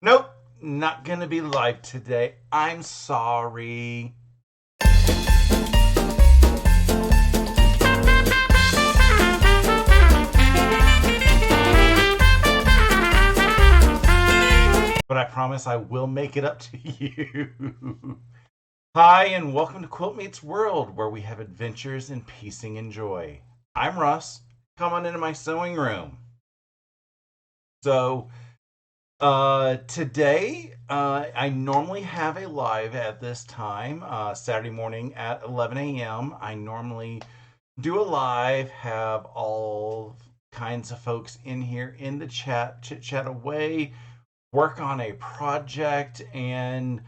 Nope, not gonna be live today. I'm sorry. But I promise I will make it up to you. Hi, and welcome to Quilt Meets World, where we have adventures in piecing and joy. I'm Russ. Come on into my sewing room. So, today, I normally have a live at this time, Saturday morning at 11 a.m. I normally do a live, have all kinds of folks in here in the chat, chit chat away, work on a project, and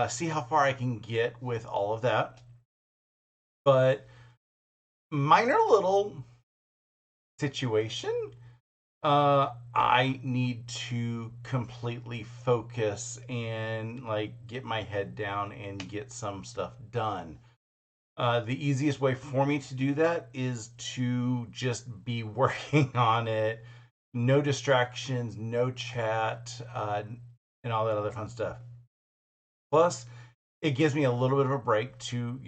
see how far I can get with all of that. But minor little situation. I need to completely focus and get my head down and get some stuff done. The easiest way for me to do that is to just be working on it. No distractions, no chat, and all that other fun stuff. Plus, it gives me a little bit of a break to,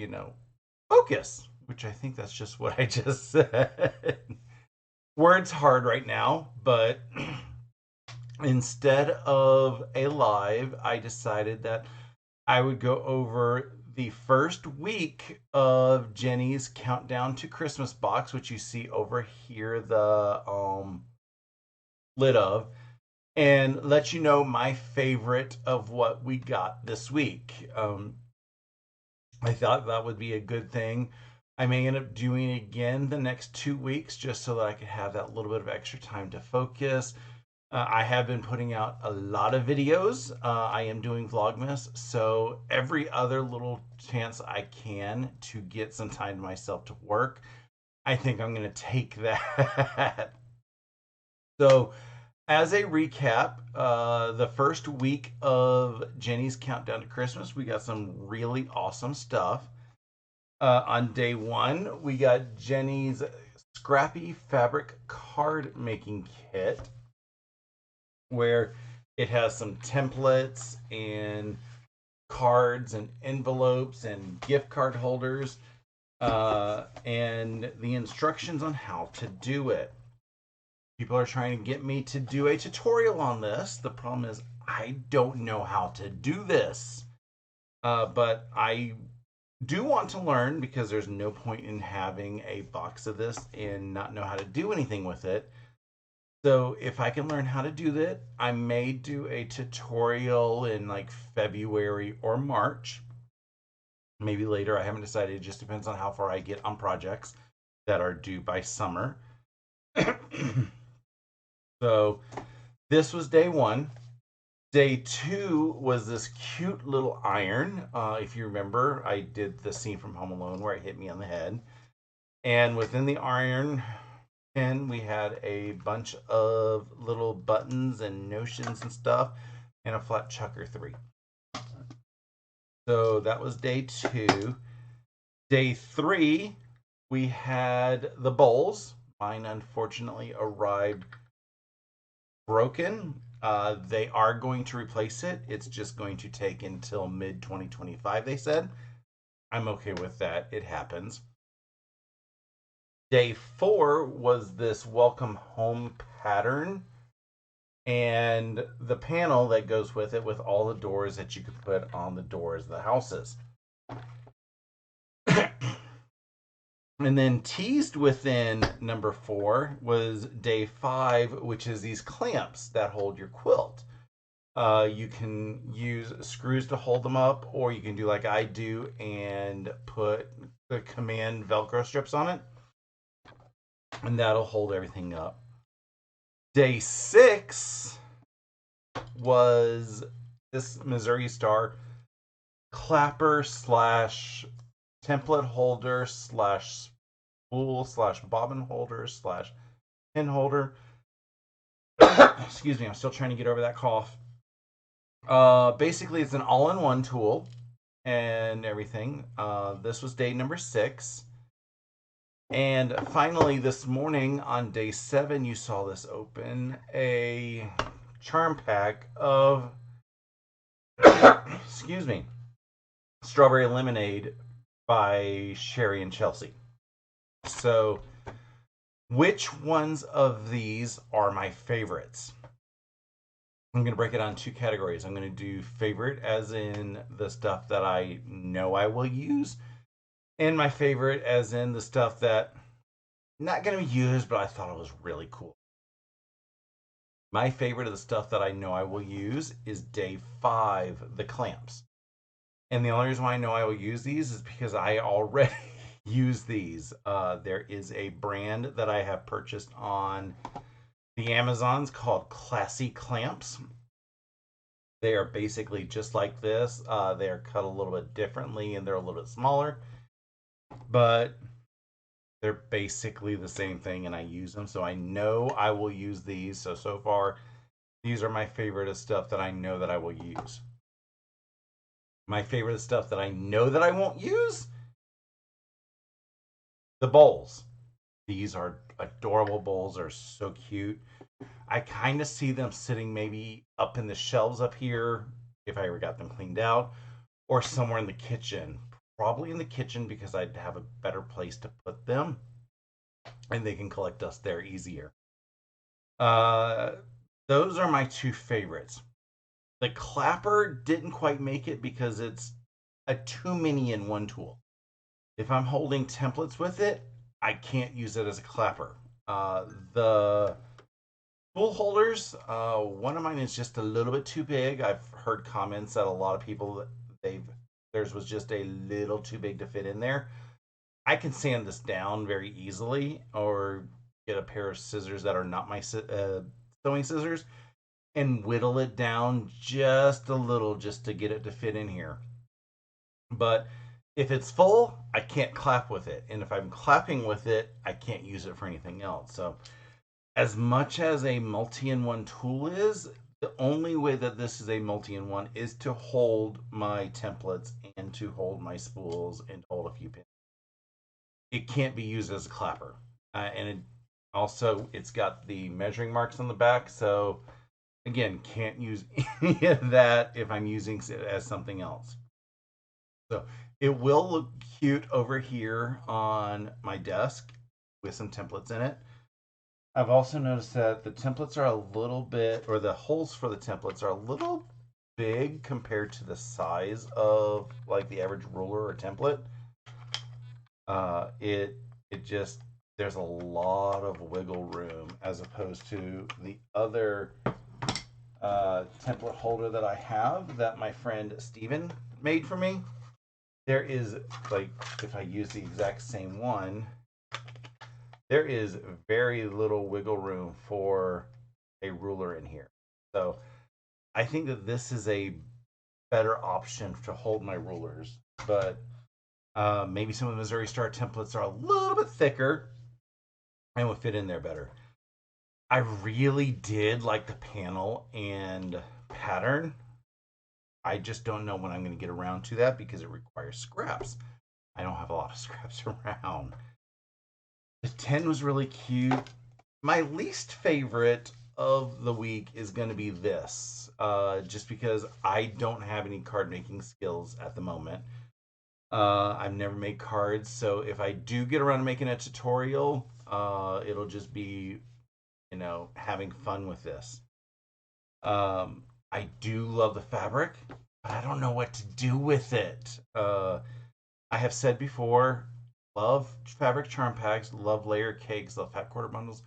focus, which I think that's just what I just said. Word's hard right now, but instead of a live, I decided that I would go over the first week of Jenny's countdown to Christmas box, which you see over here, the lid of, and let you know my favorite of what we got this week. I thought that would be a good thing. I may end up doing it again the next 2 weeks just so that I could have that little bit of extra time to focus. I have been putting out a lot of videos. I am doing Vlogmas, so every other little chance I can to get some time to myself to work, I think I'm going to take that. So, as a recap, the first week of Jenny's Countdown to Christmas, we got some really awesome stuff. On day one, we got Jenny's Scrappy Fabric Card Making Kit, where it has some templates and cards and envelopes and gift card holders, and the instructions on how to do it. People are trying to get me to do a tutorial on this. The problem is I don't know how to do this. But I do want to learn, because there's no point in having a box of this and not know how to do anything with it. So if I can learn how to do that, I may do a tutorial in February or March. Maybe later, I haven't decided. It just depends on how far I get on projects that are due by summer. So this was day one. Day two was this cute little iron. If you remember, I did the scene from Home Alone where it hit me on the head. And within the iron pin, we had a bunch of little buttons and notions and stuff, and a flat chucker 3. So that was day two. Day three, we had the bowls. Mine unfortunately arrived broken. They are going to replace it. It's just going to take until mid-2025, they said. I'm okay with that. It happens. Day four was this welcome home pattern and the panel that goes with it, with all the doors that you could put on the doors of the houses. And then teased within number 4 was day 5, which is these clamps that hold your quilt. You can use screws to hold them up, or you can do like I do and put the command Velcro strips on it, and that'll hold everything up. Day 6 was this Missouri Star clapper slash template holder slash spool slash bobbin holder slash pin holder. Excuse me, I'm still trying to get over that cough. Basically, it's an all-in-one tool and everything. This was day number 6. And finally, this morning on day 7, you saw this open, a charm pack of Excuse me. Strawberry Lemonade by Sherry and Chelsea. So, which ones of these are my favorites? I'm going to break it on two categories. I'm going to do favorite, as in the stuff that I know I will use, and my favorite, as in the stuff that not going to be used, but I thought it was really cool. My favorite of the stuff that I know I will use is day 5, the clamps. And the only reason why I know I will use these is because I already use these. There is a brand that I have purchased on the Amazons called Classy Clamps. They are basically just like this. They are cut a little bit differently and they're a little bit smaller, but they're basically the same thing and I use them. So I know I will use these. So far, these are my favorite of stuff that I know that I will use. My favorite of stuff that I know that I won't use, the bowls. These are adorable bowls. Are so cute. I kind of see them sitting maybe up in the shelves up here if I ever got them cleaned out, or somewhere in the kitchen. Probably in the kitchen because I'd have a better place to put them, and they can collect dust there easier. Uh, those are my two favorites. The clapper didn't quite make it because it's a too many in one tool. If I'm holding templates with it, I can't use it as a clapper. The tool holders, one of mine is just a little bit too big. I've heard comments that a lot of people they've theirs was just a little too big to fit in there. I can sand this down very easily, or get a pair of scissors that are not my sewing scissors and whittle it down just a little just to get it to fit in here. But if it's full, I can't clap with it, and if I'm clapping with it, I can't use it for anything else. So as much as a multi-in-one tool is, the only way that this is a multi-in-one is to hold my templates and to hold my spools and hold a few pins. It can't be used as a clapper. And it also, it's got the measuring marks on the back, so again, can't use any of that if I'm using it as something else. So it will look cute over here on my desk with some templates in it. I've also noticed that the templates are a little bit, or the holes for the templates are a little big compared to the size of like the average ruler or template. It just, there's a lot of wiggle room as opposed to the other template holder that I have that my friend Steven made for me. There is, like, if I use the exact same one, there is very little wiggle room for a ruler in here. So I think that this is a better option to hold my rulers, but maybe some of the Missouri Star templates are a little bit thicker and would fit in there better. I really did like the panel and pattern. I just don't know when I'm going to get around to that because it requires scraps. I don't have a lot of scraps around. The 10 was really cute. My least favorite of the week is going to be this, just because I don't have any card making skills at the moment. I've never made cards, so if I do get around to making a tutorial, it'll just be, having fun with this. I do love the fabric, but I don't know what to do with it. I have said before, love fabric charm packs, love layer cakes, love fat quarter bundles.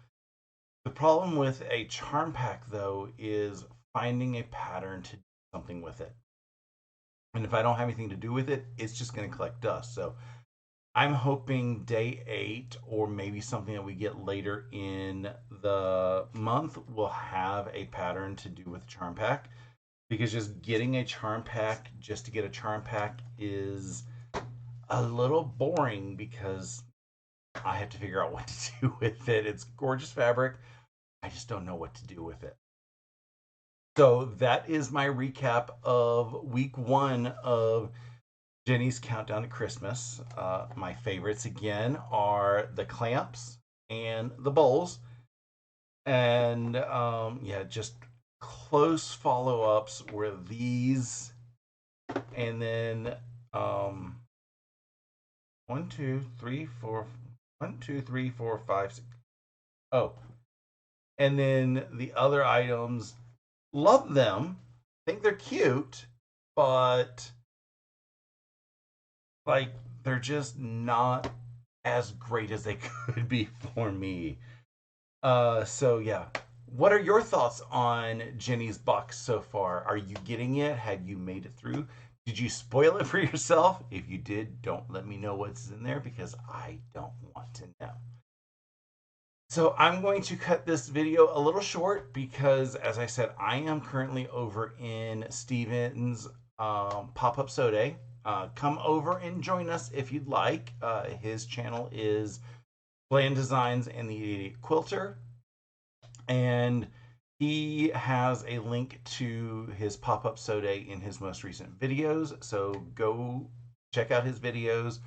The problem with a charm pack, though, is finding a pattern to do something with it. And if I don't have anything to do with it, it's just going to collect dust. So I'm hoping day 8, or maybe something that we get later in the month, will have a pattern to do with charm pack. Because just getting a charm pack just to get a charm pack is a little boring because I have to figure out what to do with it. It's gorgeous fabric. I just don't know what to do with it. So that is my recap of week 1 of Jenny's Countdown to Christmas. My favorites again are the clamps and the bowls. And yeah, just close follow ups were these And then um, 1, 2, 3, 4, 1, 2, 3, 4, 5, 6. Oh, and then the other items, love them, think they're cute, but like they're just not as great as they could be for me. So yeah. What are your thoughts on Jenny's box so far? Are you getting it? Have you made it through? Did you spoil it for yourself? If you did, don't let me know what's in there because I don't want to know. So I'm going to cut this video a little short because, as I said, I am currently over in Steven's pop-up so day. Come over and join us if you'd like. His channel is Bland Designs and the Idiot Quilter, and he has a link to his pop-up so day in his most recent videos. So go check out his videos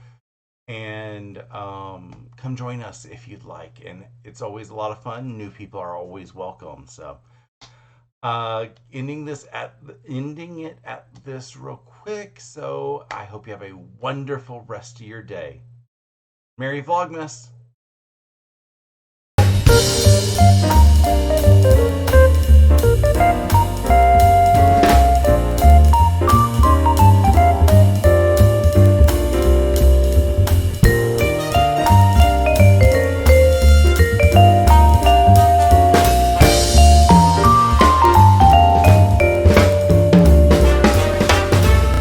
and come join us if you'd like. And it's always a lot of fun. New people are always welcome. So ending it at this real quick. So I hope you have a wonderful rest of your day. Merry Vlogmas.